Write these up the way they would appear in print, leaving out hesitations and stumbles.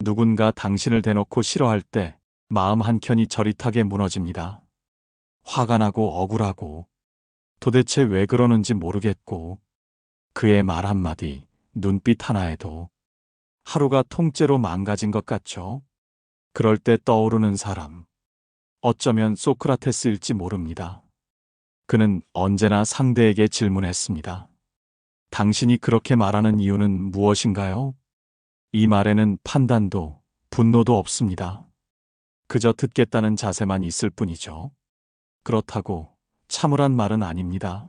누군가 당신을 대놓고 싫어할 때 마음 한켠이 저릿하게 무너집니다. 화가 나고 억울하고 도대체 왜 그러는지 모르겠고 그의 말 한마디, 눈빛 하나에도 하루가 통째로 망가진 것 같죠? 그럴 때 떠오르는 사람, 어쩌면 소크라테스일지 모릅니다. 그는 언제나 상대에게 질문했습니다. 당신이 그렇게 말하는 이유는 무엇인가요? 이 말에는 판단도 분노도 없습니다. 그저 듣겠다는 자세만 있을 뿐이죠. 그렇다고 참으란 말은 아닙니다.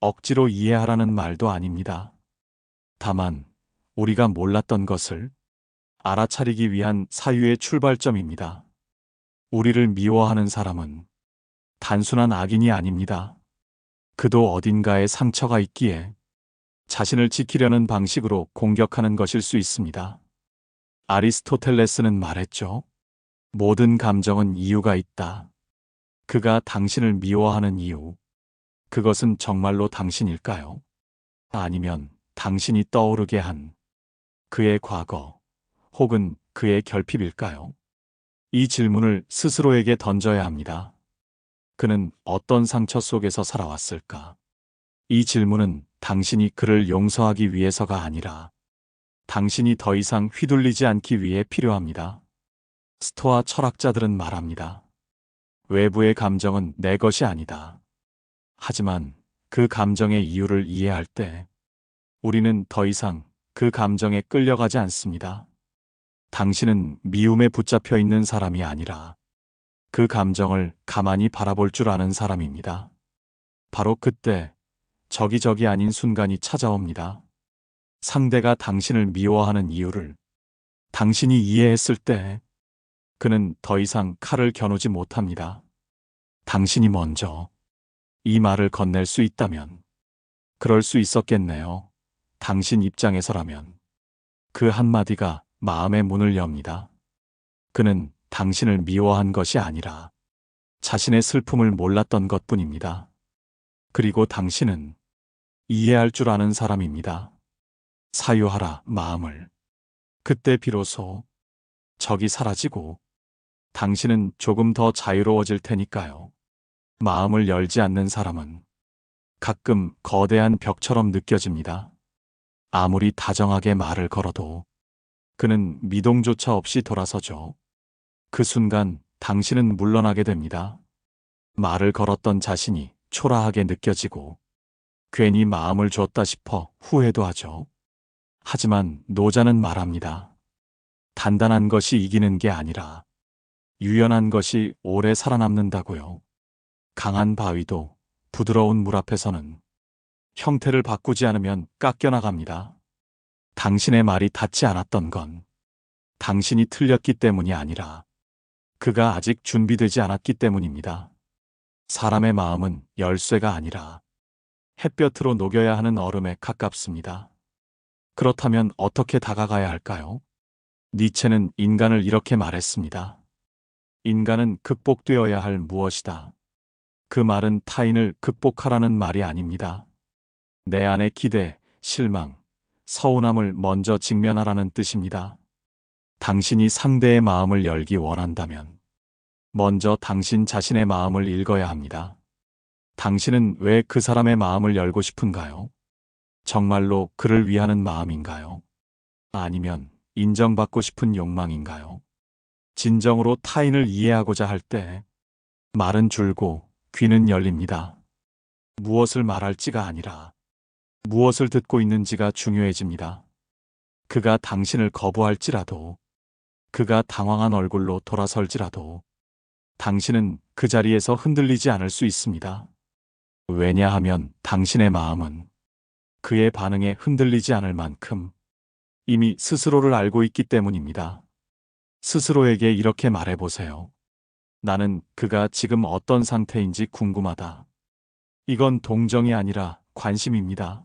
억지로 이해하라는 말도 아닙니다. 다만 우리가 몰랐던 것을 알아차리기 위한 사유의 출발점입니다. 우리를 미워하는 사람은 단순한 악인이 아닙니다. 그도 어딘가에 상처가 있기에 자신을 지키려는 방식으로 공격하는 것일 수 있습니다. 아리스토텔레스는 말했죠. 모든 감정은 이유가 있다. 그가 당신을 미워하는 이유, 그것은 정말로 당신일까요? 아니면 당신이 떠오르게 한 그의 과거 혹은 그의 결핍일까요? 이 질문을 스스로에게 던져야 합니다. 그는 어떤 상처 속에서 살아왔을까? 이 질문은 당신이 그를 용서하기 위해서가 아니라 당신이 더 이상 휘둘리지 않기 위해 필요합니다. 스토아 철학자들은 말합니다. 외부의 감정은 내 것이 아니다. 하지만 그 감정의 이유를 이해할 때 우리는 더 이상 그 감정에 끌려가지 않습니다. 당신은 미움에 붙잡혀 있는 사람이 아니라 그 감정을 가만히 바라볼 줄 아는 사람입니다. 바로 그때 적이 아닌 순간이 찾아옵니다. 상대가 당신을 미워하는 이유를 당신이 이해했을 때 그는 더 이상 칼을 겨누지 못합니다. 당신이 먼저 이 말을 건넬 수 있다면 그럴 수 있었겠네요. 당신 입장에서라면 그 한마디가 마음의 문을 엽니다. 그는 당신을 미워한 것이 아니라 자신의 슬픔을 몰랐던 것뿐입니다. 그리고 당신은 이해할 줄 아는 사람입니다. 사유하라 마음을. 그때 비로소 적이 사라지고 당신은 조금 더 자유로워질 테니까요. 마음을 열지 않는 사람은 가끔 거대한 벽처럼 느껴집니다. 아무리 다정하게 말을 걸어도 그는 미동조차 없이 돌아서죠. 그 순간 당신은 물러나게 됩니다. 말을 걸었던 자신이 초라하게 느껴지고 괜히 마음을 줬다 싶어 후회도 하죠. 하지만 노자는 말합니다. 단단한 것이 이기는 게 아니라 유연한 것이 오래 살아남는다고요. 강한 바위도 부드러운 물 앞에서는 형태를 바꾸지 않으면 깎여나갑니다. 당신의 말이 닿지 않았던 건 당신이 틀렸기 때문이 아니라 그가 아직 준비되지 않았기 때문입니다. 사람의 마음은 열쇠가 아니라 햇볕으로 녹여야 하는 얼음에 가깝습니다. 그렇다면 어떻게 다가가야 할까요? 니체는 인간을 이렇게 말했습니다. 인간은 극복되어야 할 무엇이다. 그 말은 타인을 극복하라는 말이 아닙니다. 내 안의 기대, 실망, 서운함을 먼저 직면하라는 뜻입니다. 당신이 상대의 마음을 열기 원한다면 먼저 당신 자신의 마음을 읽어야 합니다. 당신은 왜 그 사람의 마음을 열고 싶은가요? 정말로 그를 위하는 마음인가요? 아니면 인정받고 싶은 욕망인가요? 진정으로 타인을 이해하고자 할 때 말은 줄고 귀는 열립니다. 무엇을 말할지가 아니라 무엇을 듣고 있는지가 중요해집니다. 그가 당신을 거부할지라도, 그가 당황한 얼굴로 돌아설지라도 당신은 그 자리에서 흔들리지 않을 수 있습니다. 왜냐하면 당신의 마음은 그의 반응에 흔들리지 않을 만큼 이미 스스로를 알고 있기 때문입니다. 스스로에게 이렇게 말해보세요. 나는 그가 지금 어떤 상태인지 궁금하다. 이건 동정이 아니라 관심입니다.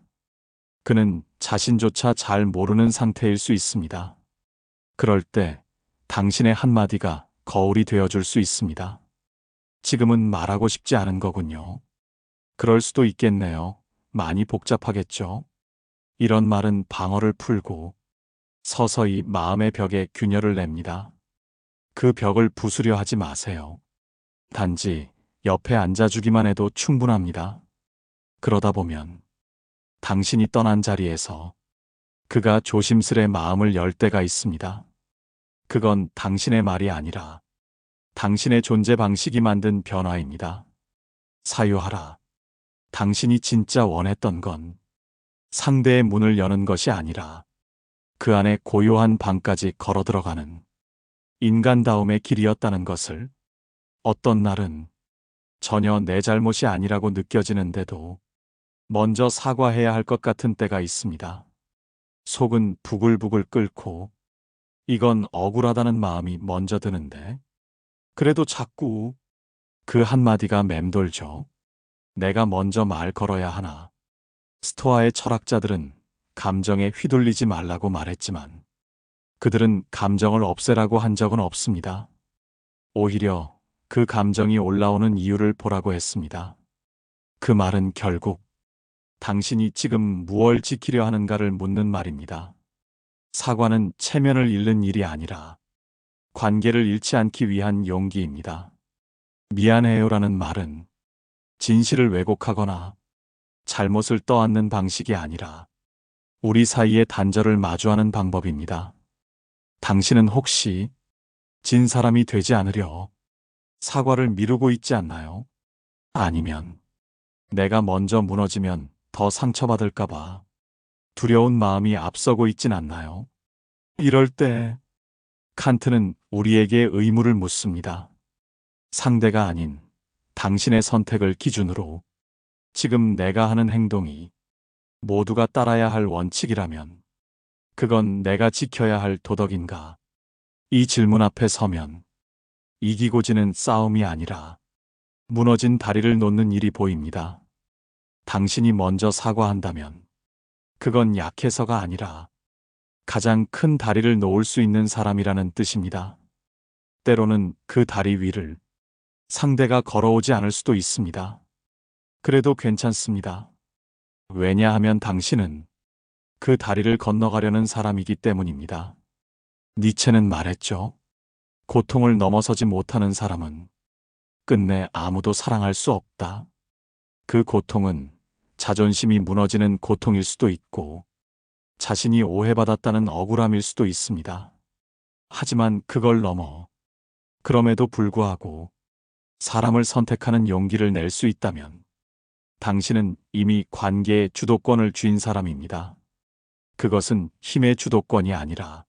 그는 자신조차 잘 모르는 상태일 수 있습니다. 그럴 때 당신의 한마디가 거울이 되어줄 수 있습니다. 지금은 말하고 싶지 않은 거군요. 그럴 수도 있겠네요. 많이 복잡하겠죠? 이런 말은 방어를 풀고 서서히 마음의 벽에 균열을 냅니다. 그 벽을 부수려 하지 마세요. 단지 옆에 앉아주기만 해도 충분합니다. 그러다 보면 당신이 떠난 자리에서 그가 조심스레 마음을 열 때가 있습니다. 그건 당신의 말이 아니라 당신의 존재 방식이 만든 변화입니다. 사유하라. 당신이 진짜 원했던 건 상대의 문을 여는 것이 아니라 그 안에 고요한 방까지 걸어 들어가는 인간다움의 길이었다는 것을. 어떤 날은 전혀 내 잘못이 아니라고 느껴지는데도 먼저 사과해야 할 것 같은 때가 있습니다. 속은 부글부글 끓고 이건 억울하다는 마음이 먼저 드는데 그래도 자꾸 그 한마디가 맴돌죠. 내가 먼저 말 걸어야 하나. 스토아의 철학자들은 감정에 휘둘리지 말라고 말했지만 그들은 감정을 없애라고 한 적은 없습니다. 오히려 그 감정이 올라오는 이유를 보라고 했습니다. 그 말은 결국 당신이 지금 무엇을 지키려 하는가를 묻는 말입니다. 사과는 체면을 잃는 일이 아니라 관계를 잃지 않기 위한 용기입니다. 미안해요라는 말은 진실을 왜곡하거나 잘못을 떠안는 방식이 아니라 우리 사이의 단절을 마주하는 방법입니다. 당신은 혹시 진 사람이 되지 않으려 사과를 미루고 있지 않나요? 아니면 내가 먼저 무너지면 더 상처받을까봐 두려운 마음이 앞서고 있진 않나요? 이럴 때 칸트는 우리에게 의무를 묻습니다. 상대가 아닌 당신의 선택을 기준으로 지금 내가 하는 행동이 모두가 따라야 할 원칙이라면 그건 내가 지켜야 할 도덕인가? 이 질문 앞에 서면 이기고 지는 싸움이 아니라 무너진 다리를 놓는 일이 보입니다. 당신이 먼저 사과한다면 그건 약해서가 아니라 가장 큰 다리를 놓을 수 있는 사람이라는 뜻입니다. 때로는 그 다리 위를 상대가 걸어오지 않을 수도 있습니다. 그래도 괜찮습니다. 왜냐하면 당신은 그 다리를 건너가려는 사람이기 때문입니다. 니체는 말했죠. 고통을 넘어서지 못하는 사람은 끝내 아무도 사랑할 수 없다. 그 고통은 자존심이 무너지는 고통일 수도 있고 자신이 오해받았다는 억울함일 수도 있습니다. 하지만 그걸 넘어 그럼에도 불구하고 사람을 선택하는 용기를 낼 수 있다면 당신은 이미 관계의 주도권을 쥔 사람입니다. 그것은 힘의 주도권이 아니라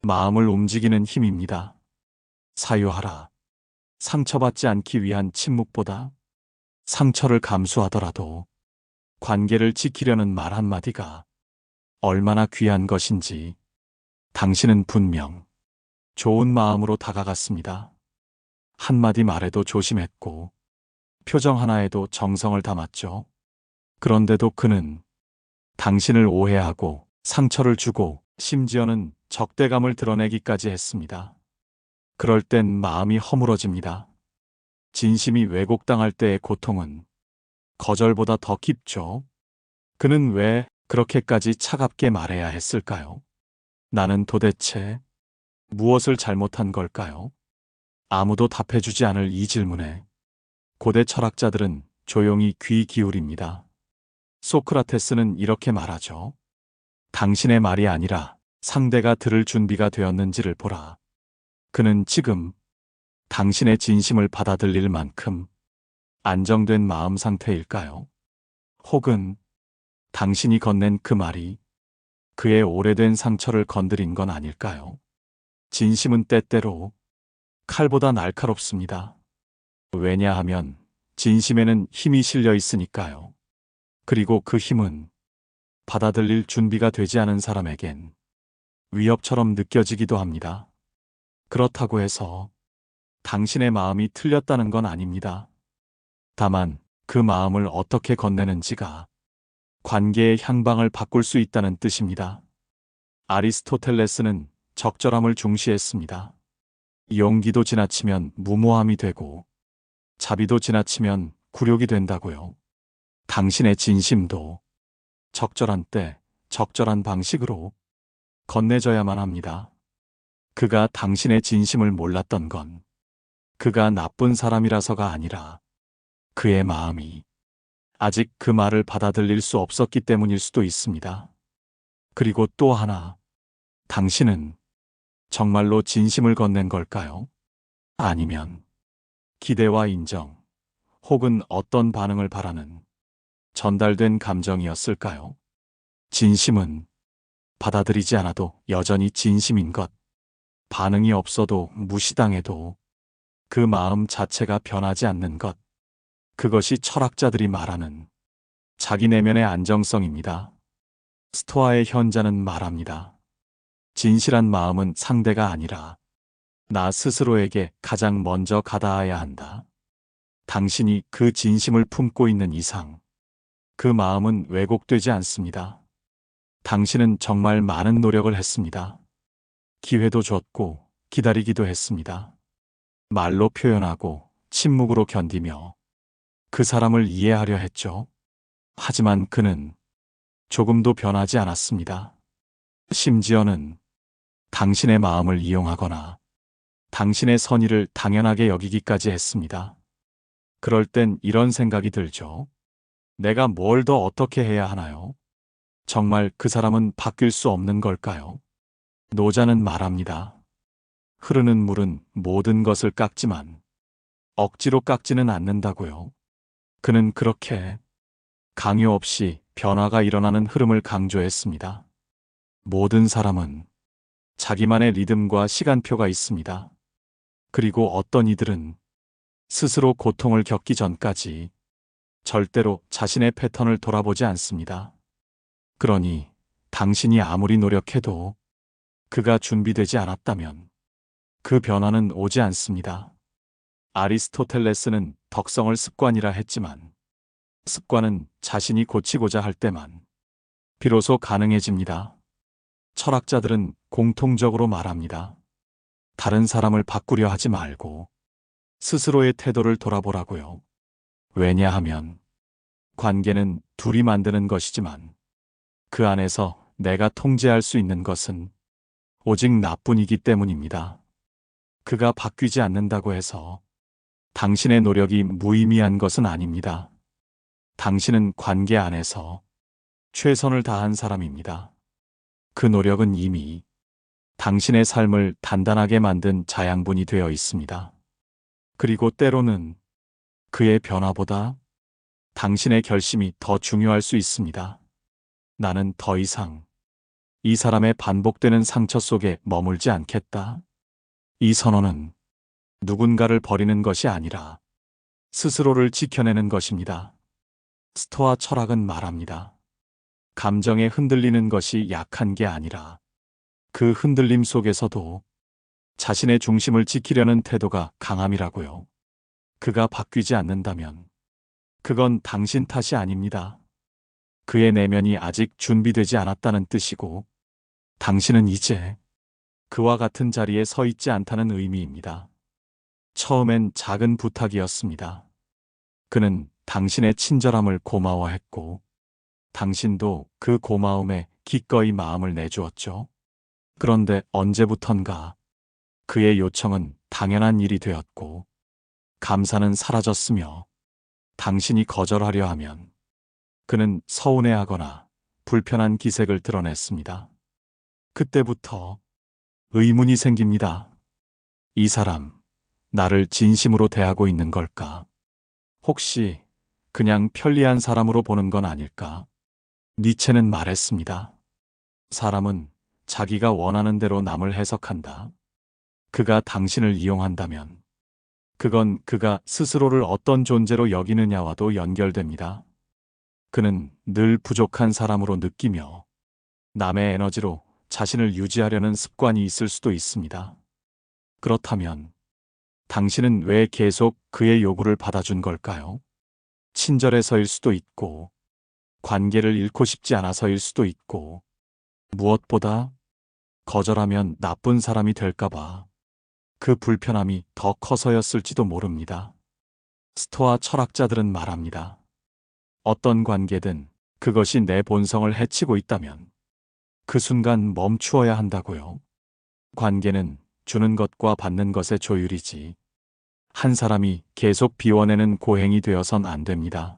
마음을 움직이는 힘입니다. 사유하라. 상처받지 않기 위한 침묵보다 상처를 감수하더라도 관계를 지키려는 말 한마디가 얼마나 귀한 것인지 당신은 분명 좋은 마음으로 다가갔습니다. 한마디 말에도 조심했고 표정 하나에도 정성을 담았죠. 그런데도 그는 당신을 오해하고 상처를 주고 심지어는 적대감을 드러내기까지 했습니다. 그럴 땐 마음이 허물어집니다. 진심이 왜곡당할 때의 고통은 거절보다 더 깊죠. 그는 왜 그렇게까지 차갑게 말해야 했을까요? 나는 도대체 무엇을 잘못한 걸까요? 아무도 답해주지 않을 이 질문에 고대 철학자들은 조용히 귀 기울입니다. 소크라테스는 이렇게 말하죠. 당신의 말이 아니라 상대가 들을 준비가 되었는지를 보라. 그는 지금 당신의 진심을 받아들일 만큼 안정된 마음 상태일까요? 혹은 당신이 건넨 그 말이 그의 오래된 상처를 건드린 건 아닐까요? 진심은 때때로 칼보다 날카롭습니다. 왜냐하면 진심에는 힘이 실려 있으니까요. 그리고 그 힘은 받아들일 준비가 되지 않은 사람에겐 위협처럼 느껴지기도 합니다. 그렇다고 해서 당신의 마음이 틀렸다는 건 아닙니다. 다만 그 마음을 어떻게 건네는지가 관계의 향방을 바꿀 수 있다는 뜻입니다. 아리스토텔레스는 적절함을 중시했습니다. 용기도 지나치면 무모함이 되고 자비도 지나치면 굴욕이 된다고요. 당신의 진심도 적절한 때, 적절한 방식으로 건네져야만 합니다. 그가 당신의 진심을 몰랐던 건 그가 나쁜 사람이라서가 아니라 그의 마음이 아직 그 말을 받아들일 수 없었기 때문일 수도 있습니다. 그리고 또 하나, 당신은 정말로 진심을 건넨 걸까요? 아니면 기대와 인정, 혹은 어떤 반응을 바라는 전달된 감정이었을까요? 진심은 받아들이지 않아도 여전히 진심인 것, 반응이 없어도 무시당해도 그 마음 자체가 변하지 않는 것, 그것이 철학자들이 말하는 자기 내면의 안정성입니다. 스토아의 현자는 말합니다. 진실한 마음은 상대가 아니라 나 스스로에게 가장 먼저 가닿아야 한다. 당신이 그 진심을 품고 있는 이상 그 마음은 왜곡되지 않습니다. 당신은 정말 많은 노력을 했습니다. 기회도 줬고 기다리기도 했습니다. 말로 표현하고 침묵으로 견디며 그 사람을 이해하려 했죠. 하지만 그는 조금도 변하지 않았습니다. 심지어는 당신의 마음을 이용하거나 당신의 선의를 당연하게 여기기까지 했습니다. 그럴 땐 이런 생각이 들죠. 내가 뭘 더 어떻게 해야 하나요? 정말 그 사람은 바뀔 수 없는 걸까요? 노자는 말합니다. 흐르는 물은 모든 것을 깎지만 억지로 깎지는 않는다고요. 그는 그렇게 강요 없이 변화가 일어나는 흐름을 강조했습니다. 모든 사람은 자기만의 리듬과 시간표가 있습니다. 그리고 어떤 이들은 스스로 고통을 겪기 전까지 절대로 자신의 패턴을 돌아보지 않습니다. 그러니 당신이 아무리 노력해도 그가 준비되지 않았다면 그 변화는 오지 않습니다. 아리스토텔레스는 덕성을 습관이라 했지만 습관은 자신이 고치고자 할 때만 비로소 가능해집니다. 철학자들은 공통적으로 말합니다. 다른 사람을 바꾸려 하지 말고 스스로의 태도를 돌아보라고요. 왜냐하면 관계는 둘이 만드는 것이지만 그 안에서 내가 통제할 수 있는 것은 오직 나뿐이기 때문입니다. 그가 바뀌지 않는다고 해서 당신의 노력이 무의미한 것은 아닙니다. 당신은 관계 안에서 최선을 다한 사람입니다. 그 노력은 이미 당신의 삶을 단단하게 만든 자양분이 되어 있습니다. 그리고 때로는 그의 변화보다 당신의 결심이 더 중요할 수 있습니다. 나는 더 이상 이 사람의 반복되는 상처 속에 머물지 않겠다. 이 선언은 누군가를 버리는 것이 아니라 스스로를 지켜내는 것입니다. 스토아 철학은 말합니다. 감정에 흔들리는 것이 약한 게 아니라 그 흔들림 속에서도 자신의 중심을 지키려는 태도가 강함이라고요. 그가 바뀌지 않는다면 그건 당신 탓이 아닙니다. 그의 내면이 아직 준비되지 않았다는 뜻이고 당신은 이제 그와 같은 자리에 서 있지 않다는 의미입니다. 처음엔 작은 부탁이었습니다. 그는 당신의 친절함을 고마워했고 당신도 그 고마움에 기꺼이 마음을 내주었죠. 그런데 언제부턴가 그의 요청은 당연한 일이 되었고 감사는 사라졌으며 당신이 거절하려 하면 그는 서운해하거나 불편한 기색을 드러냈습니다. 그때부터 의문이 생깁니다. 이 사람, 나를 진심으로 대하고 있는 걸까? 혹시 그냥 편리한 사람으로 보는 건 아닐까? 니체는 말했습니다. 사람은 자기가 원하는 대로 남을 해석한다. 그가 당신을 이용한다면 그건 그가 스스로를 어떤 존재로 여기느냐와도 연결됩니다. 그는 늘 부족한 사람으로 느끼며 남의 에너지로 자신을 유지하려는 습관이 있을 수도 있습니다. 그렇다면 당신은 왜 계속 그의 요구를 받아준 걸까요? 친절해서일 수도 있고 관계를 잃고 싶지 않아서일 수도 있고 무엇보다 거절하면 나쁜 사람이 될까봐 그 불편함이 더 커서였을지도 모릅니다. 스토아 철학자들은 말합니다. 어떤 관계든 그것이 내 본성을 해치고 있다면 그 순간 멈추어야 한다고요. 관계는 주는 것과 받는 것의 조율이지. 한 사람이 계속 비워내는 고행이 되어선 안 됩니다.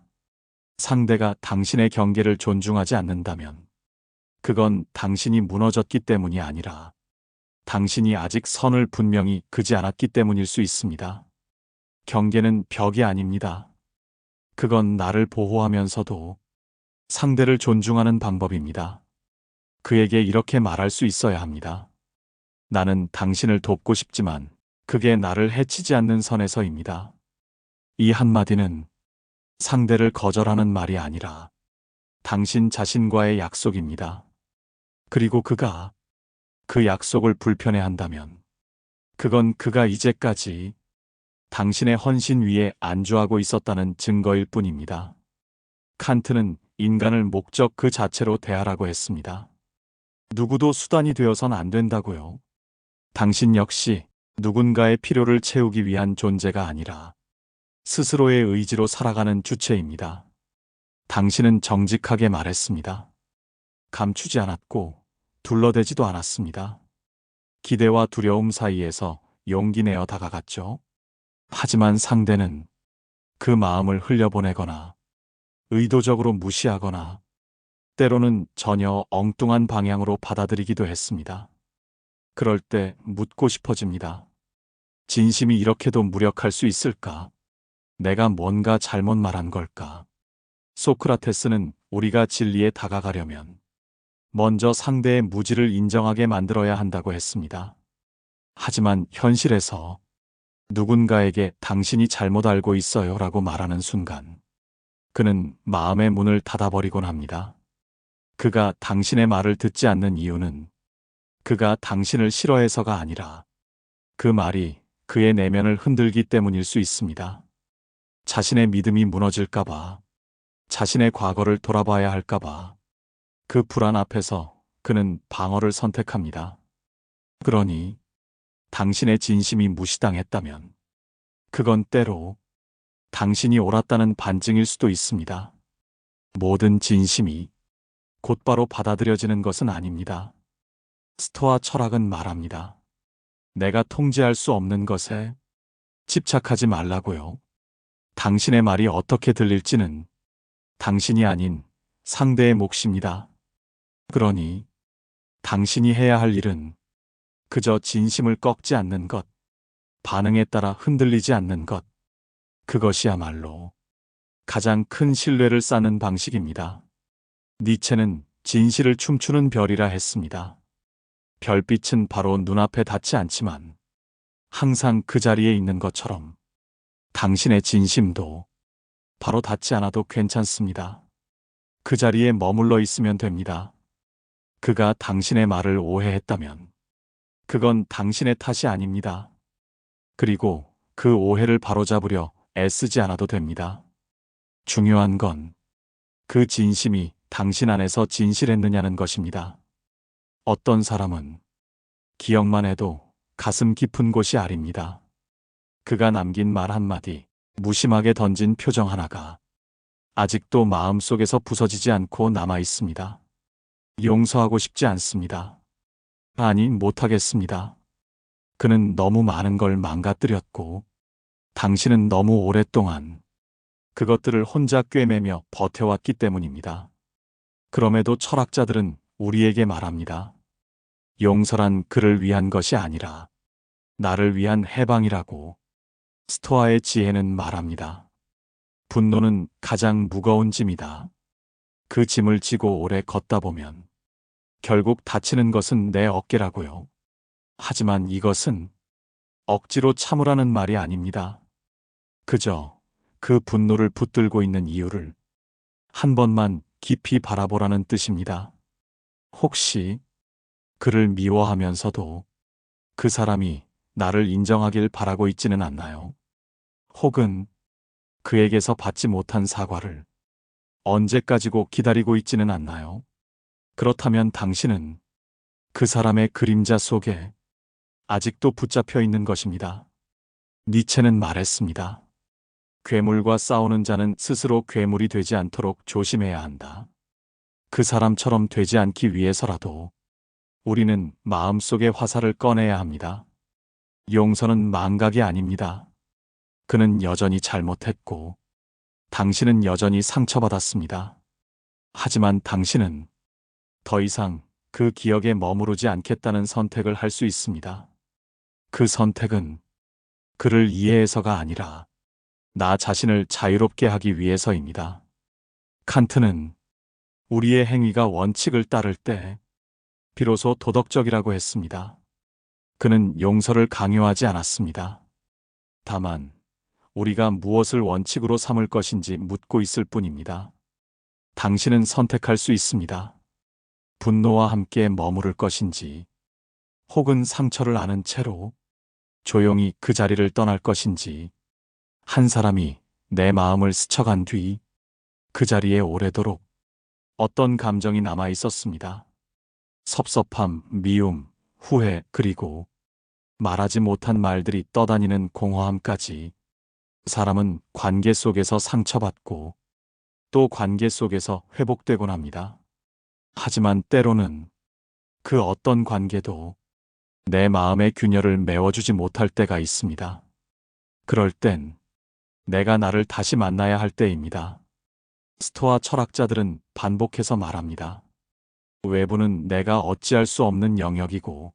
상대가 당신의 경계를 존중하지 않는다면 그건 당신이 무너졌기 때문이 아니라 당신이 아직 선을 분명히 그지 않았기 때문일 수 있습니다. 경계는 벽이 아닙니다. 그건 나를 보호하면서도 상대를 존중하는 방법입니다. 그에게 이렇게 말할 수 있어야 합니다. 나는 당신을 돕고 싶지만 그게 나를 해치지 않는 선에서입니다. 이 한마디는 상대를 거절하는 말이 아니라 당신 자신과의 약속입니다. 그리고 그가 그 약속을 불편해한다면 그건 그가 이제까지 당신의 헌신 위에 안주하고 있었다는 증거일 뿐입니다. 칸트는 인간을 목적 그 자체로 대하라고 했습니다. 누구도 수단이 되어선 안 된다고요. 당신 역시 누군가의 필요를 채우기 위한 존재가 아니라 스스로의 의지로 살아가는 주체입니다. 당신은 정직하게 말했습니다. 감추지 않았고 둘러대지도 않았습니다. 기대와 두려움 사이에서 용기 내어 다가갔죠. 하지만 상대는 그 마음을 흘려보내거나 의도적으로 무시하거나 때로는 전혀 엉뚱한 방향으로 받아들이기도 했습니다. 그럴 때 묻고 싶어집니다. 진심이 이렇게도 무력할 수 있을까? 내가 뭔가 잘못 말한 걸까? 소크라테스는 우리가 진리에 다가가려면 먼저 상대의 무지를 인정하게 만들어야 한다고 했습니다. 하지만 현실에서 누군가에게 당신이 잘못 알고 있어요 라고 말하는 순간 그는 마음의 문을 닫아버리곤 합니다. 그가 당신의 말을 듣지 않는 이유는 그가 당신을 싫어해서가 아니라 그 말이 그의 내면을 흔들기 때문일 수 있습니다. 자신의 믿음이 무너질까봐, 자신의 과거를 돌아봐야 할까봐, 그 불안 앞에서 그는 방어를 선택합니다. 그러니 당신의 진심이 무시당했다면 그건 때로 당신이 옳았다는 반증일 수도 있습니다. 모든 진심이 곧바로 받아들여지는 것은 아닙니다. 스토아 철학은 말합니다. 내가 통제할 수 없는 것에 집착하지 말라고요. 당신의 말이 어떻게 들릴지는 당신이 아닌 상대의 몫입니다. 그러니 당신이 해야 할 일은 그저 진심을 꺾지 않는 것, 반응에 따라 흔들리지 않는 것, 그것이야말로 가장 큰 신뢰를 쌓는 방식입니다. 니체는 진실을 춤추는 별이라 했습니다. 별빛은 바로 눈앞에 닿지 않지만 항상 그 자리에 있는 것처럼 당신의 진심도 바로 닿지 않아도 괜찮습니다. 그 자리에 머물러 있으면 됩니다. 그가 당신의 말을 오해했다면 그건 당신의 탓이 아닙니다. 그리고 그 오해를 바로잡으려 애쓰지 않아도 됩니다. 중요한 건 그 진심이 당신 안에서 진실했느냐는 것입니다. 어떤 사람은 기억만 해도 가슴 깊은 곳이 아립니다. 그가 남긴 말 한마디, 무심하게 던진 표정 하나가 아직도 마음속에서 부서지지 않고 남아 있습니다. 용서하고 싶지 않습니다. 아니, 못하겠습니다. 그는 너무 많은 걸 망가뜨렸고, 당신은 너무 오랫동안 그것들을 혼자 꿰매며 버텨왔기 때문입니다. 그럼에도 철학자들은 우리에게 말합니다. 용서란 그를 위한 것이 아니라 나를 위한 해방이라고. 스토아의 지혜는 말합니다. 분노는 가장 무거운 짐이다. 그 짐을 지고 오래 걷다 보면 결국 다치는 것은 내 어깨라고요. 하지만 이것은 억지로 참으라는 말이 아닙니다. 그저 그 분노를 붙들고 있는 이유를 한 번만 깊이 바라보라는 뜻입니다. 혹시 그를 미워하면서도 그 사람이 나를 인정하길 바라고 있지는 않나요? 혹은 그에게서 받지 못한 사과를 언제까지고 기다리고 있지는 않나요? 그렇다면 당신은 그 사람의 그림자 속에 아직도 붙잡혀 있는 것입니다. 니체는 말했습니다. 괴물과 싸우는 자는 스스로 괴물이 되지 않도록 조심해야 한다. 그 사람처럼 되지 않기 위해서라도 우리는 마음속의 화살을 꺼내야 합니다. 용서는 망각이 아닙니다. 그는 여전히 잘못했고 당신은 여전히 상처받았습니다. 하지만 당신은 더 이상 그 기억에 머무르지 않겠다는 선택을 할 수 있습니다. 그 선택은 그를 이해해서가 아니라 나 자신을 자유롭게 하기 위해서입니다. 칸트는 우리의 행위가 원칙을 따를 때 비로소 도덕적이라고 했습니다. 그는 용서를 강요하지 않았습니다. 다만 우리가 무엇을 원칙으로 삼을 것인지 묻고 있을 뿐입니다. 당신은 선택할 수 있습니다. 분노와 함께 머무를 것인지, 혹은 상처를 안은 채로 조용히 그 자리를 떠날 것인지, 한 사람이 내 마음을 스쳐간 뒤 그 자리에 오래도록 어떤 감정이 남아 있었습니다. 섭섭함, 미움, 후회, 그리고 말하지 못한 말들이 떠다니는 공허함까지. 사람은 관계 속에서 상처받고 또 관계 속에서 회복되곤 합니다. 하지만 때로는 그 어떤 관계도 내 마음의 균열을 메워주지 못할 때가 있습니다. 그럴 땐 내가 나를 다시 만나야 할 때입니다. 스토아 철학자들은 반복해서 말합니다. 외부는 내가 어찌할 수 없는 영역이고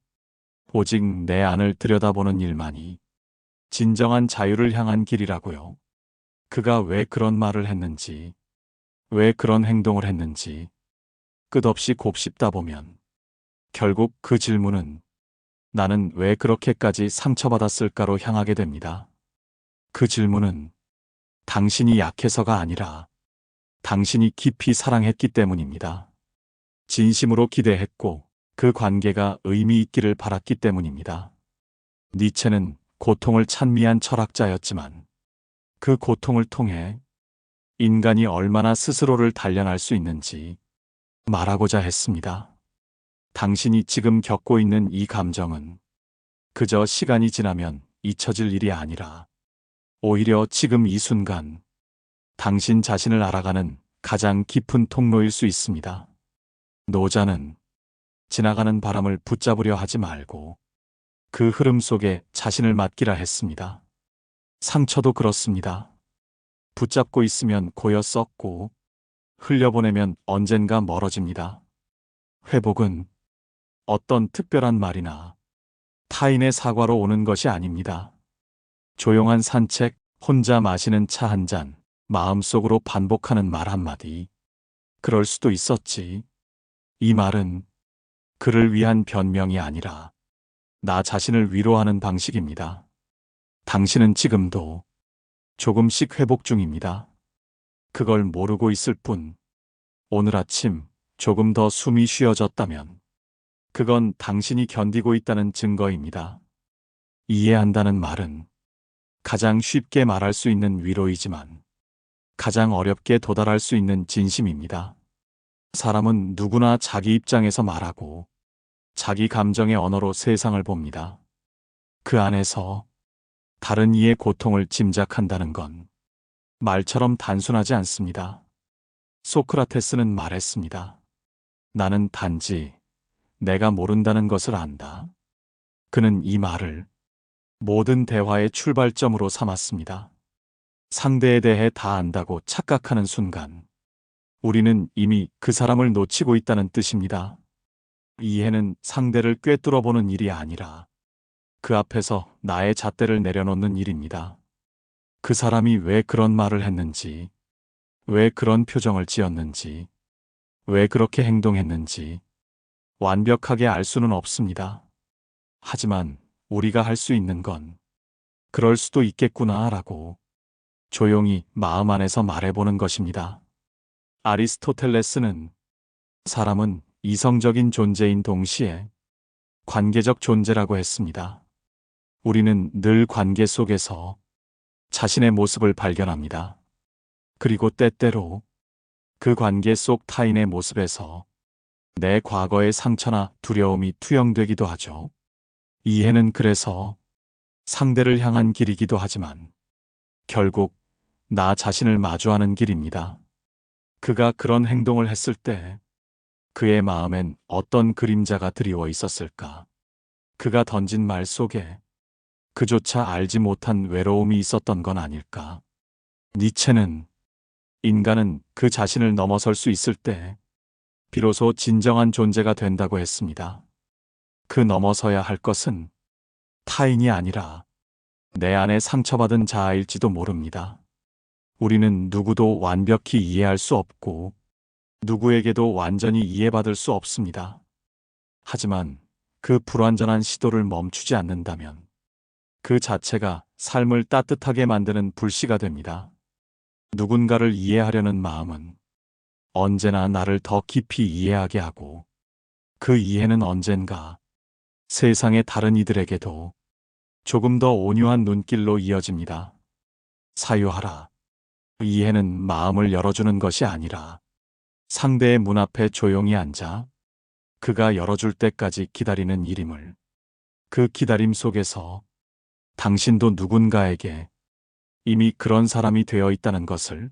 오직 내 안을 들여다보는 일만이 진정한 자유를 향한 길이라고요. 그가 왜 그런 말을 했는지, 왜 그런 행동을 했는지 끝없이 곱씹다 보면 결국 그 질문은 나는 왜 그렇게까지 상처받았을까로 향하게 됩니다. 그 질문은 당신이 약해서가 아니라 당신이 깊이 사랑했기 때문입니다. 진심으로 기대했고 그 관계가 의미 있기를 바랐기 때문입니다. 니체는 고통을 찬미한 철학자였지만 그 고통을 통해 인간이 얼마나 스스로를 단련할 수 있는지 말하고자 했습니다. 당신이 지금 겪고 있는 이 감정은 그저 시간이 지나면 잊혀질 일이 아니라 오히려 지금 이 순간 당신 자신을 알아가는 가장 깊은 통로일 수 있습니다. 노자는 지나가는 바람을 붙잡으려 하지 말고 그 흐름 속에 자신을 맡기라 했습니다. 상처도 그렇습니다. 붙잡고 있으면 고여 썩고 흘려보내면 언젠가 멀어집니다. 회복은 어떤 특별한 말이나 타인의 사과로 오는 것이 아닙니다. 조용한 산책, 혼자 마시는 차 한 잔, 마음속으로 반복하는 말 한마디. 그럴 수도 있었지. 이 말은 그를 위한 변명이 아니라 나 자신을 위로하는 방식입니다. 당신은 지금도 조금씩 회복 중입니다. 그걸 모르고 있을 뿐. 오늘 아침 조금 더 숨이 쉬어졌다면 그건 당신이 견디고 있다는 증거입니다. 이해한다는 말은 가장 쉽게 말할 수 있는 위로이지만 가장 어렵게 도달할 수 있는 진심입니다. 사람은 누구나 자기 입장에서 말하고 자기 감정의 언어로 세상을 봅니다. 그 안에서 다른 이의 고통을 짐작한다는 건 말처럼 단순하지 않습니다. 소크라테스는 말했습니다. 나는 단지 내가 모른다는 것을 안다. 그는 이 말을 모든 대화의 출발점으로 삼았습니다. 상대에 대해 다 안다고 착각하는 순간 우리는 이미 그 사람을 놓치고 있다는 뜻입니다. 이해는 상대를 꿰뚫어 보는 일이 아니라 그 앞에서 나의 잣대를 내려놓는 일입니다. 그 사람이 왜 그런 말을 했는지, 왜 그런 표정을 지었는지, 왜 그렇게 행동했는지 완벽하게 알 수는 없습니다. 하지만 우리가 할 수 있는 건 그럴 수도 있겠구나라고 조용히 마음 안에서 말해보는 것입니다. 아리스토텔레스는 사람은 이성적인 존재인 동시에 관계적 존재라고 했습니다. 우리는 늘 관계 속에서 자신의 모습을 발견합니다. 그리고 때때로 그 관계 속 타인의 모습에서 내 과거의 상처나 두려움이 투영되기도 하죠. 이해는 그래서 상대를 향한 길이기도 하지만 결국 나 자신을 마주하는 길입니다. 그가 그런 행동을 했을 때 그의 마음엔 어떤 그림자가 드리워 있었을까? 그가 던진 말 속에 그조차 알지 못한 외로움이 있었던 건 아닐까? 니체는 인간은 그 자신을 넘어설 수 있을 때 비로소 진정한 존재가 된다고 했습니다. 그 넘어서야 할 것은 타인이 아니라 내 안에 상처받은 자아일지도 모릅니다. 우리는 누구도 완벽히 이해할 수 없고 누구에게도 완전히 이해받을 수 없습니다. 하지만 그 불완전한 시도를 멈추지 않는다면 그 자체가 삶을 따뜻하게 만드는 불씨가 됩니다. 누군가를 이해하려는 마음은 언제나 나를 더 깊이 이해하게 하고 그 이해는 언젠가 세상의 다른 이들에게도 조금 더 온유한 눈길로 이어집니다. 사유하라. 이해는 마음을 열어주는 것이 아니라 상대의 문 앞에 조용히 앉아 그가 열어줄 때까지 기다리는 일임을. 그 기다림 속에서 당신도 누군가에게 이미 그런 사람이 되어 있다는 것을.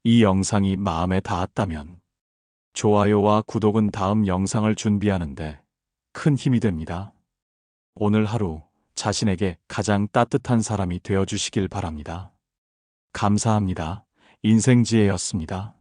이 영상이 마음에 닿았다면 좋아요와 구독은 다음 영상을 준비하는데 큰 힘이 됩니다. 오늘 하루 자신에게 가장 따뜻한 사람이 되어 주시길 바랍니다. 감사합니다. 인생지혜였습니다.